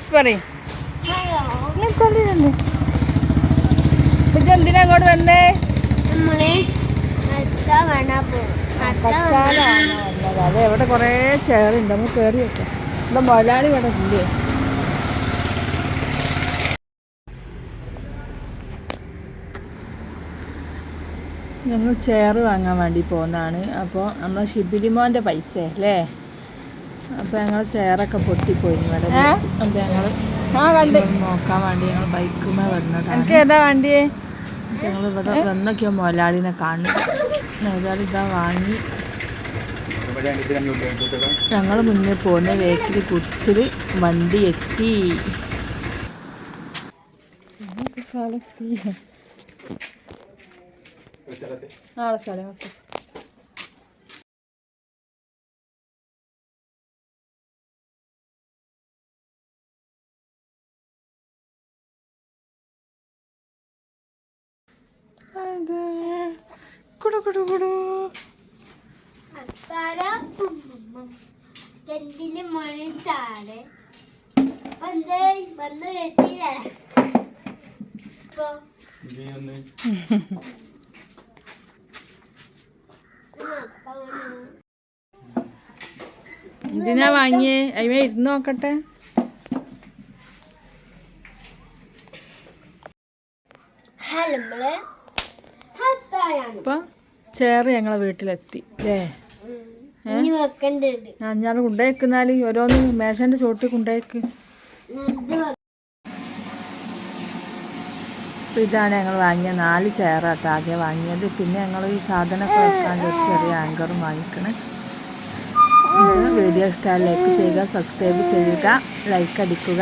Guys പറയും എന്തിനാ അങ്ങോട്ട് വന്നേ? കച്ചാല വന്നത്. അത് എവിടെ കുറേ ചെയറുണ്ട്, നമുക്ക് കയറി വെക്കാം. ഇവിടെ മുതലാളി ഇവിടെ ഇല്ലേ? ഞങ്ങൾ ചെയർ വാങ്ങാൻ വേണ്ടി പോകുന്നതാണ്. അപ്പോൾ നമ്മൾ ഷിബിലിമോൻ്റെ പൈസ അല്ലേ? അപ്പോൾ ഞങ്ങൾ ചെയറൊക്കെ പൊട്ടിപ്പോയി ഇവിടെ. അപ്പോൾ ഞങ്ങൾ നോക്കാൻ വേണ്ടി ഞങ്ങൾ ബൈക്കുമേ വന്നതാണ്. എനിക്ക് ഏതാ വണ്ടിയെ? ഞങ്ങൾ ഇവിടെ വന്നൊക്കെയോ മുതലാളിനെ കാണും. മുതലാളി ഇതാ വാങ്ങി. ഞങ്ങൾ മുന്നേ പോകുന്ന വേക്കിൽ കുടിസിൽ വണ്ടി എത്തി. നാളെ സ്ഥലം ഓക്കെ. കുടു കുടു കുടു ഇതിനാ വാങ്ങിയേ? അതിമേ ഇരുന്ന് നോക്കട്ടെ. ഇപ്പം ചെയർ ഞങ്ങളെ വീട്ടിലെത്തി അല്ലേ? ഞാൻ കൊണ്ടുപോയിക്കുന്നാല് ഓരോന്ന് മേശന്റെ ചോട്ടിൽ കൊണ്ടുപോയിക്ക്. അപ്പം ഇതാണ് ഞങ്ങൾ വാങ്ങിയ 4 ചെയറാട്ടോ ആകെ വാങ്ങിയത്. പിന്നെ ഞങ്ങൾ ഈ സാധനമൊക്കെ വെക്കാണ്ട് ഒരു ചെറിയ ആങ്കറും വാങ്ങിക്കണേ. വീഡിയോ ഇഷ്ടമായി ലൈക്ക് ചെയ്യുക, സബ്സ്ക്രൈബ് ചെയ്യുക, ലൈക്ക് അടിക്കുക.